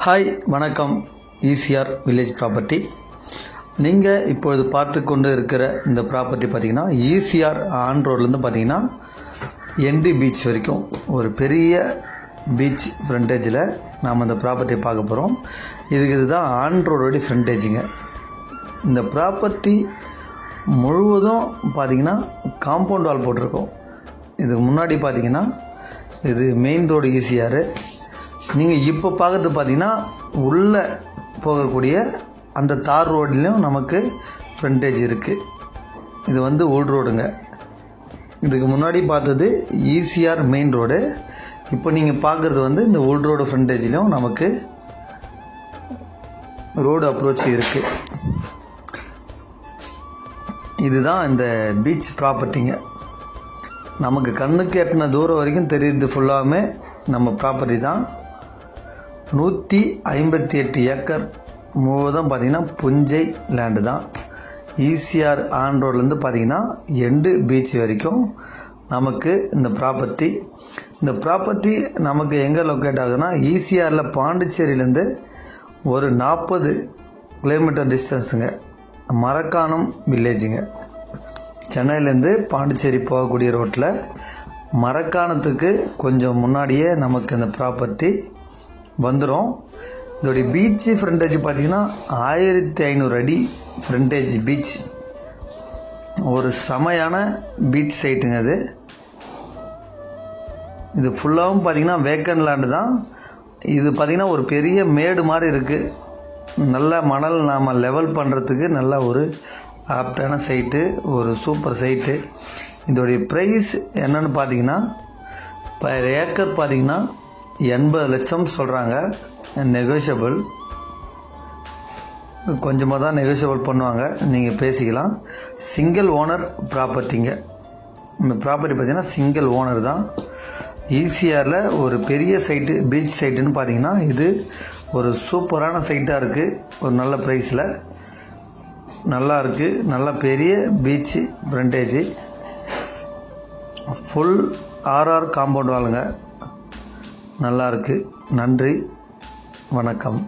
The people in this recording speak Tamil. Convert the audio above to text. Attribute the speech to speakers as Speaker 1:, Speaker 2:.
Speaker 1: ஹாய் வணக்கம். ECR village property. நீங்கள் இப்பொழுது பார்த்து கொண்டு இருக்கிற இந்த ப்ராப்பர்ட்டி பார்த்திங்கன்னா ஈசிஆர் ஆன் ரோட்லேருந்து பார்த்திங்கன்னா என்டி பீச் வரைக்கும் ஒரு பெரிய பீச் ஃப்ரண்டேஜில் நாம் இந்த ப்ராப்பர்ட்டியை பார்க்க போகிறோம். இதுதான் ஆன் ரோடோடைய ஃப்ரண்டேஜுங்க. இந்த ப்ராப்பர்ட்டி முழுவதும் பார்த்திங்கன்னா காம்பவுண்ட் வால் போட்டிருக்கோம். இதுக்கு முன்னாடி பார்த்திங்கன்னா இது மெயின் ரோடு ஈசிஆர். நீங்கள் இப்போ பார்க்கறது பார்த்திங்கன்னா உள்ளே போகக்கூடிய அந்த தார் ரோட்லேயும் நமக்கு ஃப்ரண்டேஜ் இருக்குது. இது உள் ரோடுங்க. இதுக்கு முன்னாடி பார்த்தது ஈசிஆர் மெயின் ரோடு. இப்போ நீங்கள் பார்க்குறது இந்த உள் ரோடு ஃப்ரண்டேஜ்லேயும் நமக்கு ரோடு அப்ரோச் இருக்குது. இதுதான் இந்த பீச் ப்ராப்பர்ட்டிங்க. நமக்கு கண்ணுக்கு எட்டின தூரம் வரைக்கும் தெரியுது ஃபுல்லாமே நம்ம ப்ராப்பர்ட்டி தான். 158 ஏக்கர் முழுவதும் பார்த்திங்கன்னா புஞ்சை லேண்டு தான். ஈசிஆர் ஆன் ரோட்லேருந்து பார்த்திங்கன்னா எண்டு பீச் வரைக்கும் நமக்கு இந்த ப்ராப்பர்ட்டி நமக்கு எங்கே லொக்கேட் ஆகுதுன்னா ஈசிஆரில் பாண்டிச்சேரியிலேருந்து ஒரு 40 கிலோமீட்டர் டிஸ்டன்ஸுங்க. மரக்காணம் வில்லேஜுங்க. சென்னையிலேருந்து பாண்டிச்சேரி போகக்கூடிய ரோட்டில் மரக்காணத்துக்கு கொஞ்சம் முன்னாடியே நமக்கு இந்த ப்ராப்பர்ட்டி வந்துடும். இதோடைய பீச் ஃப்ரண்டேஜ் பார்த்திங்கன்னா 1500 அடி ஃப்ரண்டேஜ் பீச். ஒரு செமையான பீச் சைட்டுங்க. இது ஃபுல்லாகவும் பார்த்திங்கன்னா வேக்கன் லேண்டு தான். இது பார்த்திங்கன்னா ஒரு பெரிய மேடு மாதிரி இருக்குது. நல்ல மணல் நாம் லெவல் பண்ணுறதுக்கு நல்ல ஒரு ஆப்டான சைட்டு, ஒரு சூப்பர் சைட்டு. இதோடைய ப்ரைஸ் என்னன்னு பார்த்தீங்கன்னா பர் ஏக்கர் பார்த்தீங்கன்னா 80 லட்சம் சொல்கிறாங்க. நெகோஷியபிள், கொஞ்சமாக தான் நெகோஷியபிள் பண்ணுவாங்க, நீங்கள் பேசிக்கலாம். சிங்கிள் ஓனர் ப்ராப்பர்ட்டிங்க. இந்த ப்ராப்பர்ட்டி பார்த்தீங்கன்னா சிங்கிள் ஓனர் தான். ஈசிஆரில் ஒரு பெரிய சைட்டு, பீச் சைட்டுன்னு பார்த்தீங்கன்னா இது ஒரு சூப்பரான சைட்டாக இருக்குது. ஒரு நல்ல ப்ரைஸில் நல்லா இருக்குது. நல்ல பெரிய beach frontage, full RR compound வாலுங்க. நல்லா இருக்குது. நன்றி, வணக்கம்.